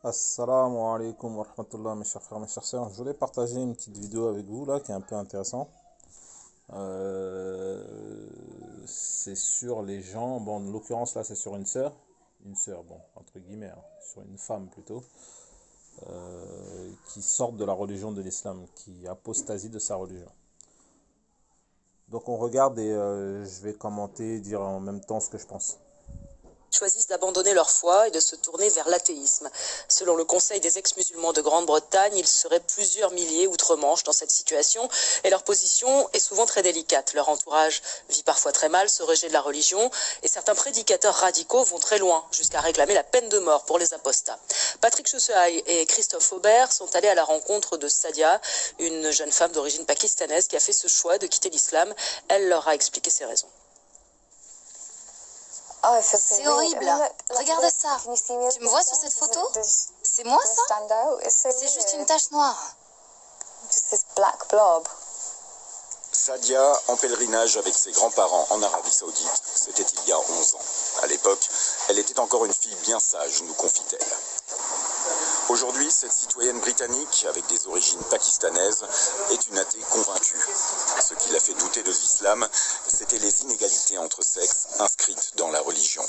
Assalamu alaikum wa rahmatullah mes chers frères, mes chers sœurs. Je voulais partager une petite vidéo avec vous là qui est un peu intéressante. Euh, c'est sur les gens, bon en l'occurrence là c'est sur une sœur, bon entre guillemets, hein, sur une femme plutôt, qui sort de la religion de l'islam, qui apostasie de sa religion. Donc on regarde et je vais commenter, dire en même temps ce que je pense. Choisissent d'abandonner leur foi et de se tourner vers l'athéisme. Selon le Conseil des ex-musulmans de Grande-Bretagne, ils seraient plusieurs milliers outre-Manche dans cette situation et leur position est souvent très délicate. Leur entourage vit parfois très mal ce rejet de la religion et certains prédicateurs radicaux vont très loin jusqu'à réclamer la peine de mort pour les apostats. Patrick Chausseuil et Christophe Aubert sont allés à la rencontre de Sadia, une jeune femme d'origine pakistanaise qui a fait ce choix de quitter l'islam. Elle leur a expliqué ses raisons. C'est horrible. Regarde ça. Tu me vois sur cette photo? C'est moi ça? C'est juste une tache noire. Sadia, en pèlerinage avec ses grands-parents en Arabie Saoudite, c'était il y a 11 ans. À l'époque, elle était encore une fille bien sage, nous confie-t-elle. Aujourd'hui, cette citoyenne britannique, avec des origines pakistanaises, est une athée convaincue. Ce qui l'a fait douter de l'islam, c'était les inégalités entre sexes inscrites dans la religion.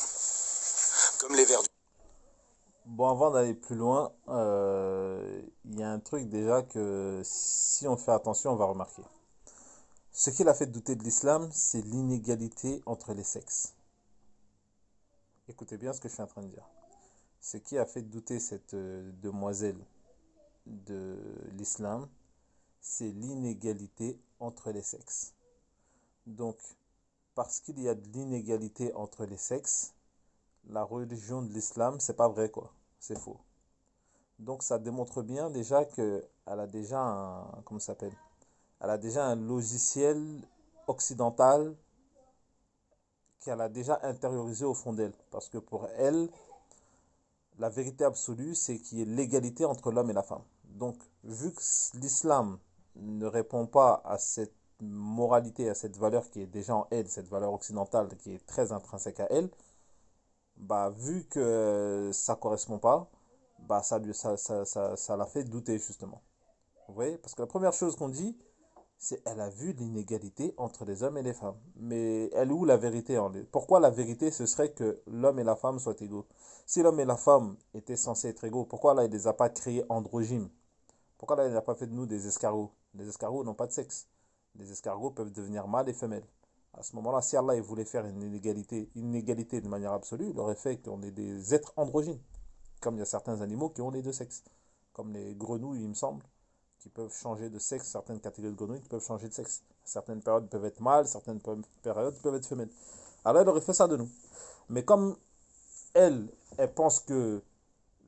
Comme les vers du... Bon, avant d'aller plus loin, il y a un truc déjà que si on fait attention, on va remarquer. Ce qui l'a fait douter de l'islam, c'est l'inégalité entre les sexes. Écoutez bien ce que je suis en train de dire. Ce qui a fait douter cette demoiselle de l'islam, c'est l'inégalité entre les sexes. Donc, parce qu'il y a de l'inégalité entre les sexes, la religion de l'islam, c'est pas vrai quoi, c'est faux. Donc ça démontre bien déjà que elle a déjà un, comment ça s'appelle? Elle a déjà un logiciel occidental qu'elle a déjà intériorisé au fond d'elle. Parce que pour elle, la vérité absolue, c'est qu'il y ait l'égalité entre l'homme et la femme. Donc, vu que l'islam ne répond pas à cette moralité, à cette valeur qui est déjà en elle, cette valeur occidentale qui est très intrinsèque à elle, bah, vu que ça ne correspond pas, bah, ça l'a fait douter justement. Vous voyez? Parce que la première chose qu'on dit, c'est elle a vu l'inégalité entre les hommes et les femmes. Mais elle est où la vérité Pourquoi la vérité, ce serait que l'homme et la femme soient égaux? Si l'homme et la femme étaient censés être égaux, pourquoi là, il ne les a pas créés androgynes? Pourquoi là, il n'a pas fait de nous des escargots? Les escargots n'ont pas de sexe. Les escargots peuvent devenir mâles et femelles. À ce moment-là, si Allah il voulait faire une égalité de manière absolue, il aurait fait qu'on ait des êtres androgynes. Comme il y a certains animaux qui ont les deux sexes. Comme les grenouilles, il me semble, qui peuvent changer de sexe, certaines catégories de grenouilles qui peuvent changer de sexe. Certaines périodes peuvent être mâles, certaines périodes peuvent être femelles. Alors elle aurait fait ça de nous. Mais comme elle, elle pense que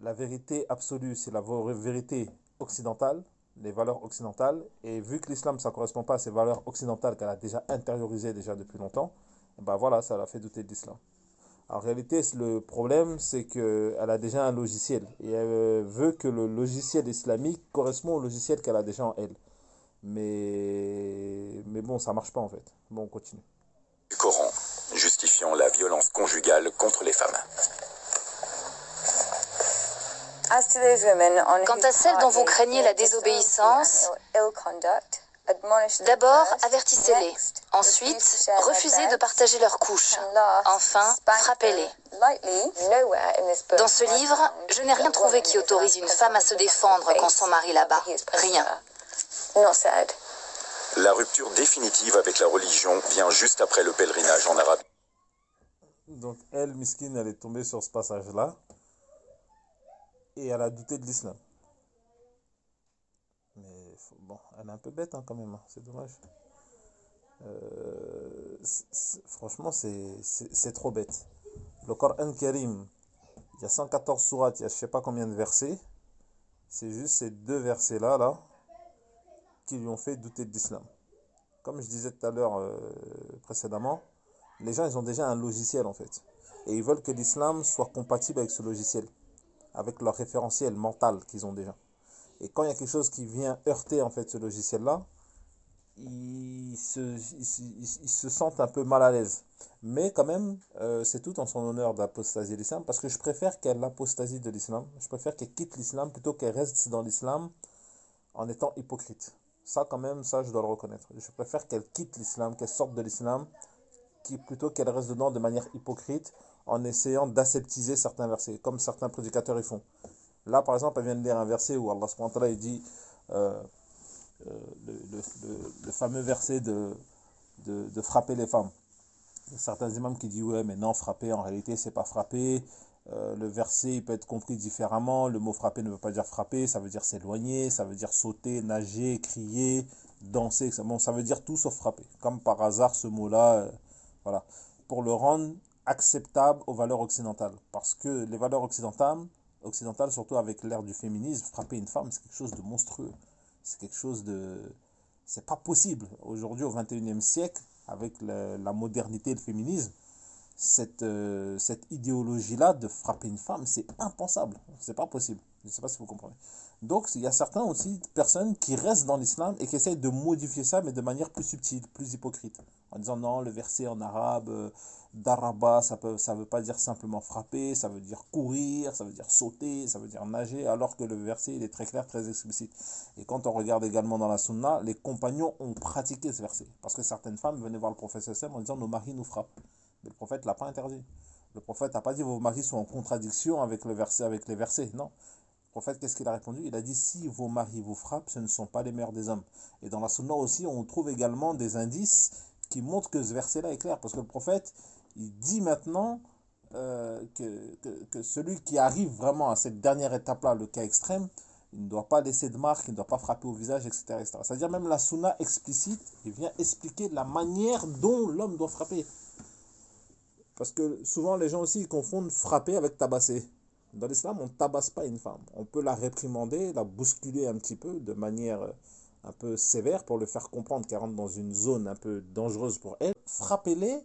la vérité absolue, c'est la vérité occidentale, les valeurs occidentales, et vu que l'islam, ça ne correspond pas à ces valeurs occidentales qu'elle a déjà intériorisées déjà depuis longtemps, ben voilà, ça l'a fait douter de l'islam. En réalité, le problème, c'est qu'elle a déjà un logiciel et elle veut que le logiciel islamique correspond au logiciel qu'elle a déjà en elle. Mais bon, ça marche pas en fait. Bon, on continue. du Coran, justifiant la violence conjugale contre les femmes. Quant à celles dont vous craignez la désobéissance, d'abord avertissez-les. Ensuite, refusez de partager leurs couches. Enfin, frappez-les. Dans ce livre, je n'ai rien trouvé qui autorise une femme à se défendre quand son mari la bat. Rien. La rupture définitive avec la religion vient juste après le pèlerinage en Arabie. Donc elle, Miskine, elle est tombée sur ce passage-là et elle a douté de l'islam. Mais bon, elle est un peu bête hein, quand même, hein, c'est dommage. Franchement, c'est trop bête. Le Coran Karim, il y a 114 sourates, il y a je sais pas combien de versets. C'est juste ces deux versets-là là, qui lui ont fait douter de l'islam. Comme je disais tout à l'heure précédemment, les gens ils ont déjà un logiciel en fait. Et ils veulent que l'islam soit compatible avec ce logiciel, avec leur référentiel mental qu'ils ont déjà. Et quand il y a quelque chose qui vient heurter en fait ce logiciel-là, ils se sentent un peu mal à l'aise. Mais quand même, c'est tout en son honneur d'apostasier l'islam, parce que je préfère qu'elle apostasie de l'islam, je préfère qu'elle quitte l'islam plutôt qu'elle reste dans l'islam en étant hypocrite. Ça quand même, ça je dois le reconnaître. Je préfère qu'elle quitte l'islam, qu'elle sorte de l'islam, plutôt qu'elle reste dedans de manière hypocrite, en essayant d'aseptiser certains versets, comme certains prédicateurs y font. Là par exemple, elle vient de lire un verset où Allah subhanahu wa ta'ala il dit euh, le fameux verset de frapper les femmes. Il y a certains imams qui disent ouais mais non, frapper en réalité c'est pas frapper. Le verset il peut être compris différemment. Le mot frapper ne veut pas dire frapper, ça veut dire s'éloigner, ça veut dire sauter, nager, crier, danser. Bon, ça veut dire tout sauf frapper. Comme par hasard ce mot-là, voilà, pour le rendre acceptable aux valeurs occidentales. Parce que les valeurs occidentales surtout avec l'ère du féminisme, frapper une femme c'est quelque chose de monstrueux. C'est quelque chose de... C'est pas possible. Aujourd'hui, au XXIe siècle, avec la modernité et le féminisme, cette idéologie-là de frapper une femme, c'est impensable. C'est pas possible. Je ne sais pas si vous comprenez. Donc, il y a certains aussi, personnes qui restent dans l'islam et qui essayent de modifier ça, mais de manière plus subtile, plus hypocrite. En disant non, le verset en arabe, daraba, ça veut pas dire simplement frapper, ça veut dire courir, ça veut dire sauter, ça veut dire nager, alors que le verset, il est très clair, très explicite. Et quand on regarde également dans la sunna, les compagnons ont pratiqué ce verset. Parce que certaines femmes venaient voir le prophète sallallahu alayhi wa sallam en disant nos maris nous frappent. Mais le prophète ne l'a pas interdit. Le prophète n'a pas dit vos maris sont en contradiction avec le verset, avec les versets. Non. Le prophète, qu'est-ce qu'il a répondu? Il a dit si vos maris vous frappent, ce ne sont pas les meilleurs des hommes. Et dans la sunna aussi, on trouve également des indices qui montrent que ce verset-là est clair. Parce que le prophète, il dit maintenant que celui qui arrive vraiment à cette dernière étape-là, le cas extrême, il ne doit pas laisser de marque, il ne doit pas frapper au visage, etc. etc. C'est-à-dire même la sunna explicite, il vient expliquer la manière dont l'homme doit frapper. Parce que souvent les gens aussi ils confondent frapper avec tabasser. Dans l'islam, on ne tabasse pas une femme. On peut la réprimander, la bousculer un petit peu de manière un peu sévère pour le faire comprendre qu'elle rentre dans une zone un peu dangereuse pour elle. Frappez-les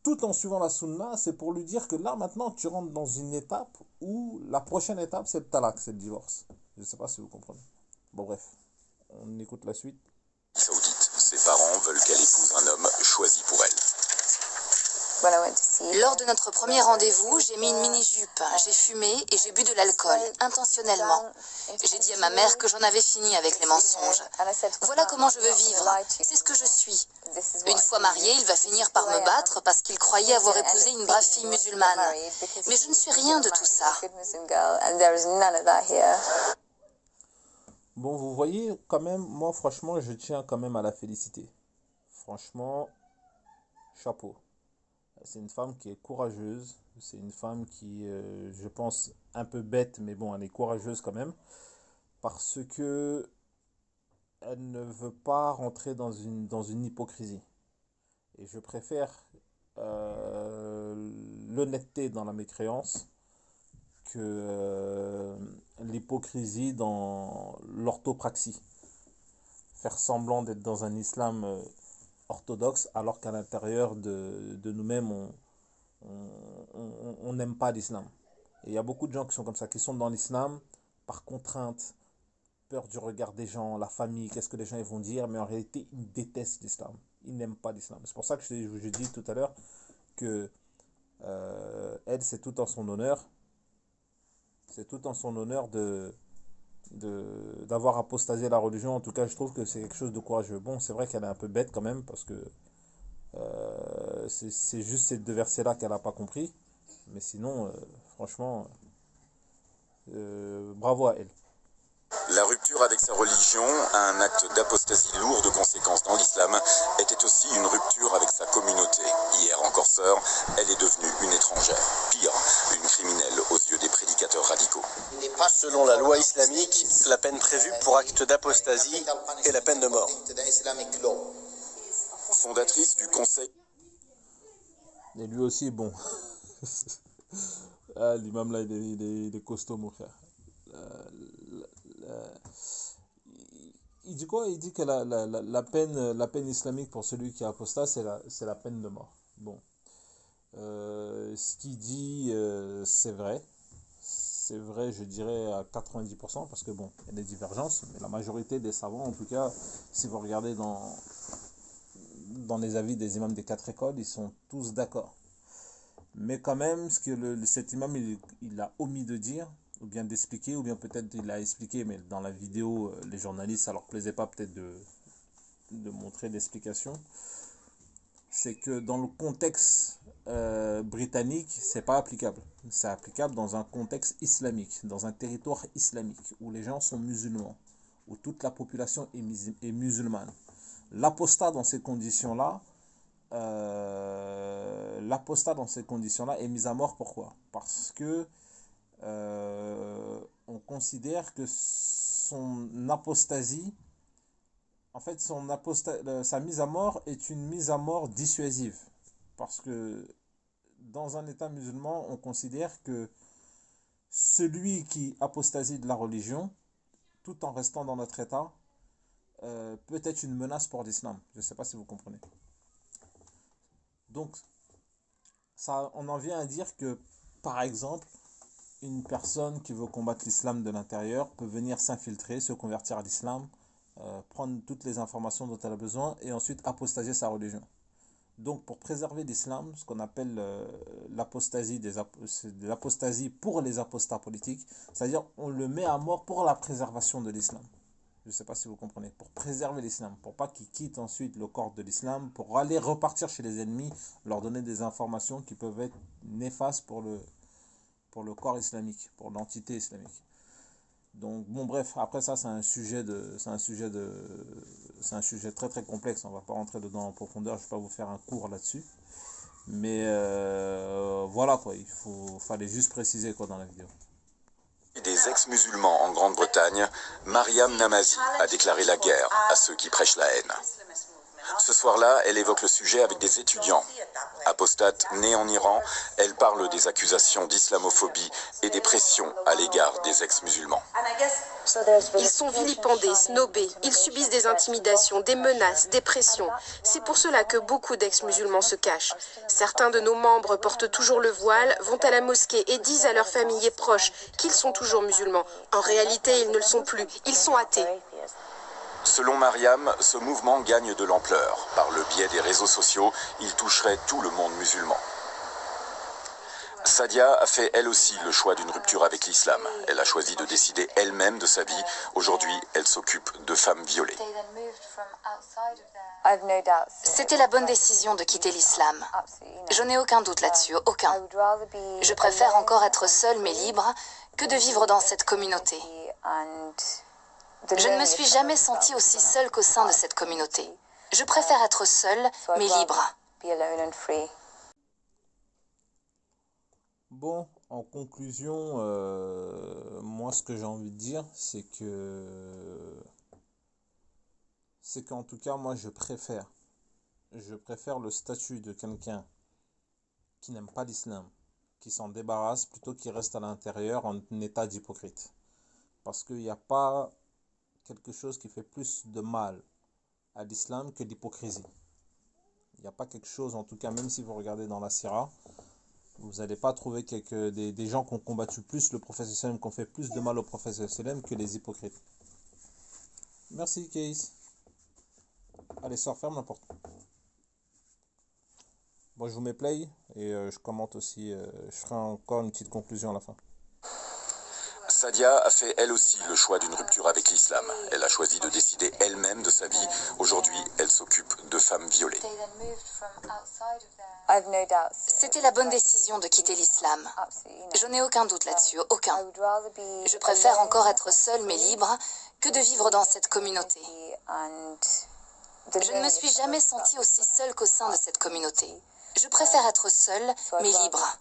tout en suivant la sunna, c'est pour lui dire que là maintenant tu rentres dans une étape où la prochaine étape c'est le talak, c'est le divorce. Je ne sais pas si vous comprenez. Bon bref, on écoute la suite. Saoudite, ses parents veulent qu'elle épouse un homme choisi pour elle. Lors de notre premier rendez-vous, j'ai mis une mini-jupe, j'ai fumé et j'ai bu de l'alcool, intentionnellement. J'ai dit à ma mère que j'en avais fini avec les mensonges. Voilà comment je veux vivre, c'est ce que je suis. Une fois marié, il va finir par me battre parce qu'il croyait avoir épousé une brave fille musulmane. Mais je ne suis rien de tout ça. Bon, vous voyez, quand même, moi franchement, je tiens quand même à la féliciter. Franchement, chapeau. C'est une femme qui est courageuse. C'est une femme qui, je pense, un peu bête, mais bon, elle est courageuse quand même. Parce que elle ne veut pas rentrer dans une hypocrisie. Et je préfère l'honnêteté dans la mécréance que l'hypocrisie dans l'orthopraxie. Faire semblant d'être dans un islam orthodoxe alors qu'à l'intérieur de nous-mêmes, on n'aime pas l'islam. Et il y a beaucoup de gens qui sont comme ça, qui sont dans l'islam par contrainte, peur du regard des gens, la famille, qu'est-ce que les gens ils vont dire, mais en réalité, ils détestent l'islam. Ils n'aiment pas l'islam. C'est pour ça que je dis tout à l'heure que elle, c'est tout en son honneur. C'est tout en son honneur d'avoir apostasié la religion. En tout cas, je trouve que c'est quelque chose de courageux. Bon, c'est vrai qu'elle est un peu bête quand même, parce que c'est juste ces deux versets-là qu'elle n'a pas compris. Mais sinon, franchement, bravo à elle. La rupture avec sa religion, un acte d'apostasie lourd de conséquences dans l'islam, était aussi une rupture avec sa communauté. Hier encore sœur, elle est devenue une étrangère. Pire, une criminelle aux yeux des prédicateurs radicaux. Selon la loi islamique, la peine prévue pour acte d'apostasie est la peine de mort. Fondatrice du conseil... Et lui aussi, bon. Ah, l'imam là, il est costaud, mon frère. Il dit quoi? Il dit que la peine islamique pour celui qui est apostat, c'est la peine de mort. Bon. Ce qu'il dit, c'est vrai. C'est vrai, je dirais, à 90%, parce que bon, il y a des divergences, mais la majorité des savants, en tout cas, si vous regardez dans les avis des imams des 4 écoles, ils sont tous d'accord. Mais quand même, ce que cet imam il a omis de dire, ou bien d'expliquer, ou bien peut-être il a expliqué, mais dans la vidéo, les journalistes, ça leur plaisait pas peut-être de montrer l'explication, c'est que dans le contexte britannique, c'est pas applicable. C'est applicable dans un contexte islamique, dans un territoire islamique, où les gens sont musulmans, où toute la population est musulmane. L'apostat dans ces conditions-là, est mis à mort. Pourquoi? Parce que on considère que son apostasie, en fait, sa mise à mort est une mise à mort dissuasive. Parce que dans un État musulman, on considère que celui qui apostasie de la religion, tout en restant dans notre État, peut être une menace pour l'islam. Je ne sais pas si vous comprenez. Donc, ça, on en vient à dire que, par exemple, une personne qui veut combattre l'islam de l'intérieur peut venir s'infiltrer, se convertir à l'islam, prendre toutes les informations dont elle a besoin et ensuite apostasier sa religion. Donc, pour préserver l'islam, ce qu'on appelle l'apostasie l'apostasie pour les apostats politiques, c'est-à-dire on le met à mort pour la préservation de l'islam. Je ne sais pas si vous comprenez. Pour préserver l'islam, pour pas qu'ils quittent ensuite le corps de l'islam, pour aller repartir chez les ennemis, leur donner des informations qui peuvent être néfastes pour le corps islamique, pour l'entité islamique. Donc bon bref, après ça c'est un sujet très très complexe. On va pas rentrer dedans en profondeur. Je vais pas vous faire un cours là-dessus. Mais voilà quoi, fallait juste préciser quoi dans la vidéo. Des ex-musulmans en Grande-Bretagne, Mariam Namazie a déclaré la guerre à ceux qui prêchent la haine. Ce soir-là, elle évoque le sujet avec des étudiants. Apostate née en Iran, elle parle des accusations d'islamophobie et des pressions à l'égard des ex-musulmans. Ils sont vilipendés, snobés, ils subissent des intimidations, des menaces, des pressions. C'est pour cela que beaucoup d'ex-musulmans se cachent. Certains de nos membres portent toujours le voile, vont à la mosquée et disent à leurs familles et proches qu'ils sont toujours musulmans. En réalité, ils ne le sont plus, ils sont athées. Selon Mariam, ce mouvement gagne de l'ampleur. Par le biais des réseaux sociaux, il toucherait tout le monde musulman. Sadia a fait elle aussi le choix d'une rupture avec l'islam. Elle a choisi de décider elle-même de sa vie. Aujourd'hui, elle s'occupe de femmes violées. C'était la bonne décision de quitter l'islam. Je n'ai aucun doute là-dessus, aucun. Je préfère encore être seule mais libre que de vivre dans cette communauté. Je ne me suis jamais sentie aussi seule qu'au sein de cette communauté. Je préfère être seule mais libre. Bon, en conclusion, moi ce que j'ai envie de dire, c'est qu'en tout cas, moi je préfère le statut de quelqu'un qui n'aime pas l'islam, qui s'en débarrasse, plutôt qu'il reste à l'intérieur en état d'hypocrite. Parce qu'il n'y a pas quelque chose qui fait plus de mal à l'islam que l'hypocrisie. Il n'y a pas quelque chose, en tout cas, même si vous regardez dans la Sira, vous n'allez pas trouver des gens qui ont combattu plus le prophète sallam, qui ont fait plus de mal au prophète sallam que les hypocrites. Merci, Case. Allez, sors, ferme la porte. Bon, je vous mets play et je commente aussi. Je ferai encore une petite conclusion à la fin. Sadia a fait elle aussi le choix d'une rupture avec l'islam. Elle a choisi de décider elle-même de sa vie. Aujourd'hui, elle s'occupe de femmes violées. C'était la bonne décision de quitter l'islam. Je n'ai aucun doute là-dessus, aucun. Je préfère encore être seule mais libre que de vivre dans cette communauté. Je ne me suis jamais sentie aussi seule qu'au sein de cette communauté. Je préfère être seule mais libre.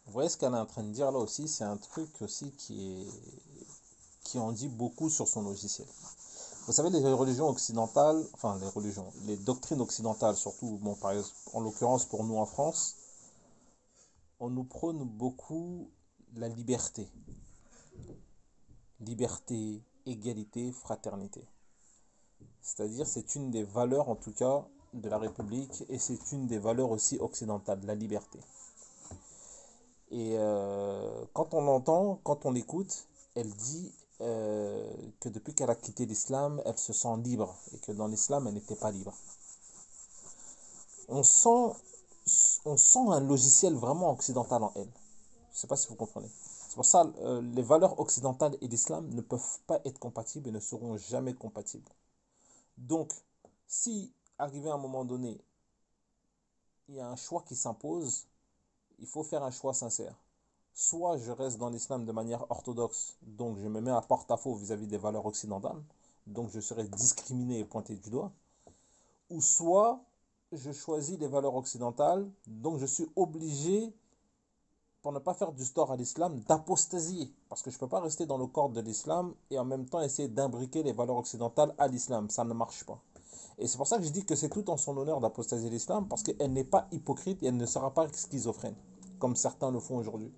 Vous voyez ce qu'elle est en train de dire là aussi, c'est un truc aussi qui en dit beaucoup sur son logiciel. Vous savez, les religions occidentales, enfin les doctrines occidentales, surtout, bon, par exemple, en l'occurrence pour nous en France, on nous prône beaucoup la liberté. Liberté, égalité, fraternité. C'est-à-dire, c'est une des valeurs, en tout cas, de la République, et c'est une des valeurs aussi occidentales, la liberté. Et quand on l'entend, quand on l'écoute, elle dit que depuis qu'elle a quitté l'islam, elle se sent libre, et que dans l'islam, elle n'était pas libre. On sent, on sent un logiciel vraiment occidental en elle. Je ne sais pas si vous comprenez. C'est pour ça que les valeurs occidentales et l'islam ne peuvent pas être compatibles et ne seront jamais compatibles. Donc, si, arrivé à un moment donné, il y a un choix qui s'impose, il faut faire un choix sincère. Soit je reste dans l'islam de manière orthodoxe, donc je me mets à porte-à-faux vis-à-vis des valeurs occidentales, donc je serai discriminé et pointé du doigt, ou soit je choisis les valeurs occidentales, donc je suis obligé, pour ne pas faire du tort à l'islam, d'apostasier, parce que je ne peux pas rester dans le corps de l'islam et en même temps essayer d'imbriquer les valeurs occidentales à l'islam, ça ne marche pas. Et c'est pour ça que je dis que c'est tout en son honneur d'apostasier l'islam, parce qu'elle n'est pas hypocrite et elle ne sera pas schizophrène, comme certains le font aujourd'hui.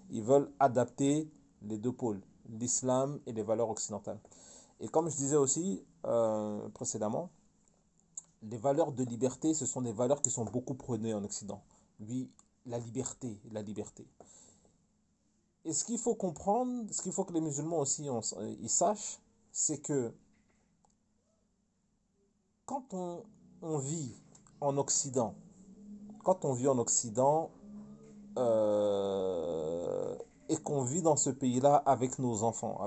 Ils veulent adapter les deux pôles, l'islam et les valeurs occidentales. Et comme je disais aussi précédemment, les valeurs de liberté, ce sont des valeurs qui sont beaucoup prônées en Occident. Oui, la liberté, la liberté. Et ce qu'il faut comprendre, ce qu'il faut que les musulmans aussi ils sachent, c'est que quand on vit en Occident, quand on vit en Occident, et qu'on vit dans ce pays-là avec nos enfants,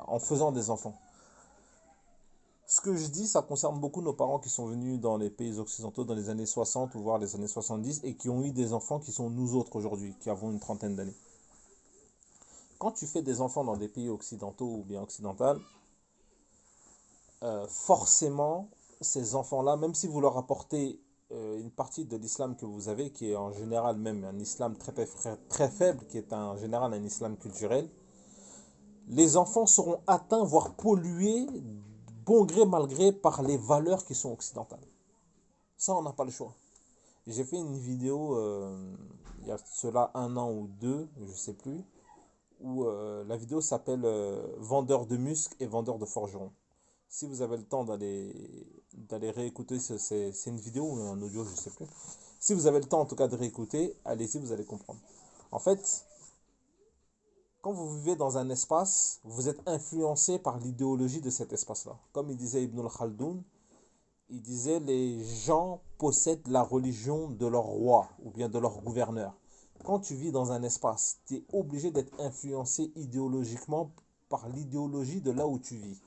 en faisant des enfants. Ce que je dis, ça concerne beaucoup nos parents qui sont venus dans les pays occidentaux dans les années 60 ou voire les années 70 et qui ont eu des enfants qui sont nous autres aujourd'hui, qui avons une trentaine d'années. Quand tu fais des enfants dans des pays occidentaux ou bien occidentaux, forcément, ces enfants-là, même si vous leur apportez une partie de l'islam que vous avez, qui est en général même un islam très faible, qui est en général un islam culturel, les enfants seront atteints, voire pollués, bon gré mal gré, par les valeurs qui sont occidentales. Ça, on n'a pas le choix. J'ai fait une vidéo, il y a cela 1 an ou 2, je ne sais plus, où la vidéo s'appelle Vendeur de muscles et vendeur de forgerons. Si vous avez le temps d'aller réécouter, c'est une vidéo ou un audio, je ne sais plus. Si vous avez le temps en tout cas de réécouter, allez-y, vous allez comprendre. En fait, quand vous vivez dans un espace, vous êtes influencé par l'idéologie de cet espace-là. Comme il disait Ibn al-Khaldoun, il disait les gens possèdent la religion de leur roi ou bien de leur gouverneur. Quand tu vis dans un espace, tu es obligé d'être influencé idéologiquement par l'idéologie de là où tu vis.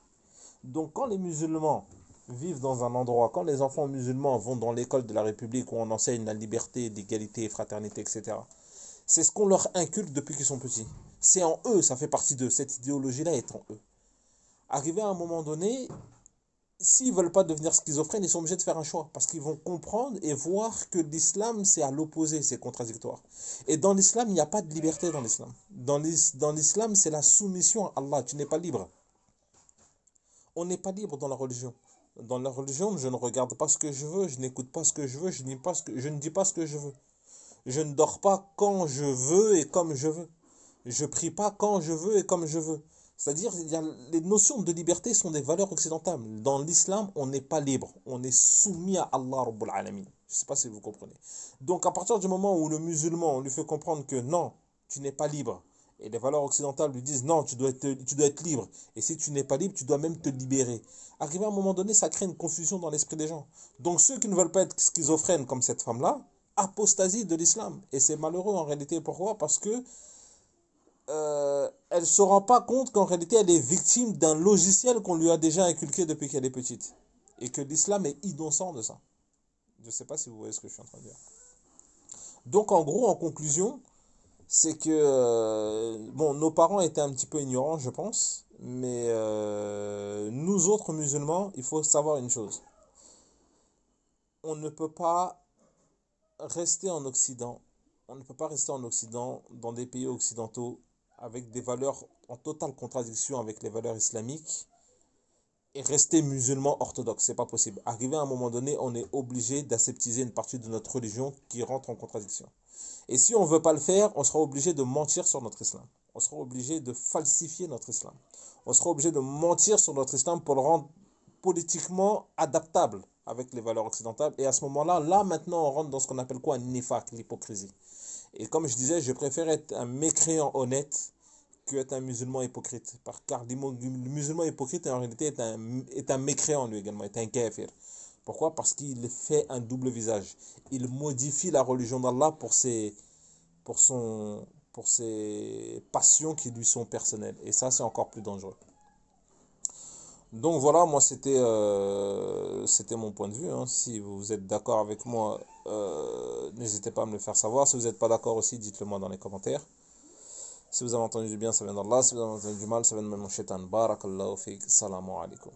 Donc quand les musulmans vivent dans un endroit, quand les enfants musulmans vont dans l'école de la République où on enseigne la liberté, l'égalité, fraternité, etc., c'est ce qu'on leur inculque depuis qu'ils sont petits. C'est en eux, ça fait partie d'eux, cette idéologie-là est en eux. Arrivé à un moment donné, s'ils ne veulent pas devenir schizophrènes, ils sont obligés de faire un choix, parce qu'ils vont comprendre et voir que l'islam, c'est à l'opposé, c'est contradictoire. Et dans l'islam, il n'y a pas de liberté dans l'islam. Dans l'islam, c'est la soumission à Allah, tu n'es pas libre. On n'est pas libre dans la religion. Dans la religion, je ne regarde pas ce que je veux, je n'écoute pas ce que je veux, je ne dis pas ce que je veux. Je ne dors pas quand je veux et comme je veux. Je prie pas quand je veux et comme je veux. C'est-à-dire, les notions de liberté sont des valeurs occidentales. Dans l'islam, on n'est pas libre. On est soumis à Allah Rabbul Alamin. Je ne sais pas si vous comprenez. Donc, à partir du moment où le musulman, on lui fait comprendre que non, tu n'es pas libre. Et les valeurs occidentales lui disent non, tu dois être libre. Et si tu n'es pas libre, tu dois même te libérer. Arrivé à un moment donné, ça crée une confusion dans l'esprit des gens. Donc, ceux qui ne veulent pas être schizophrènes comme cette femme-là, apostasie de l'islam. Et c'est malheureux en réalité. Pourquoi? Parce que elle ne se rend pas compte qu'en réalité elle est victime d'un logiciel qu'on lui a déjà inculqué depuis qu'elle est petite. Et que l'islam est innocent de ça. Je ne sais pas si vous voyez ce que je suis en train de dire. Donc en gros, en conclusion, c'est que bon, nos parents étaient un petit peu ignorants, je pense. Mais nous autres musulmans, il faut savoir une chose. On ne peut pas rester en Occident. On ne peut pas rester en Occident, dans des pays occidentaux, avec des valeurs en totale contradiction avec les valeurs islamiques et rester musulman orthodoxe. C'est pas possible. Arrivé à un moment donné, on est obligé d'aseptiser une partie de notre religion qui rentre en contradiction. Et si on ne veut pas le faire, on sera obligé de mentir sur notre islam. On sera obligé de falsifier notre islam. On sera obligé de mentir sur notre islam pour le rendre politiquement adaptable avec les valeurs occidentales. Et à ce moment-là, là maintenant, on rentre dans ce qu'on appelle quoi? Un nifaq, l'hypocrisie. Et comme je disais, je préfère être un mécréant honnête qu'être un musulman hypocrite. Car le musulman hypocrite en réalité est un mécréant lui également, est un kafir. Pourquoi? Parce qu'il fait un double visage. Il modifie la religion d'Allah pour ses passions qui lui sont personnelles. Et ça, c'est encore plus dangereux. Donc voilà, moi c'était mon point de vue, hein. Si vous êtes d'accord avec moi, n'hésitez pas à me le faire savoir. Si vous n'êtes pas d'accord aussi, dites-le moi dans les commentaires. Si vous avez entendu du bien, ça vient d'Allah. Si vous avez entendu du mal, ça vient de mon shaitan. Barakallahu fik. Salamu alaikum.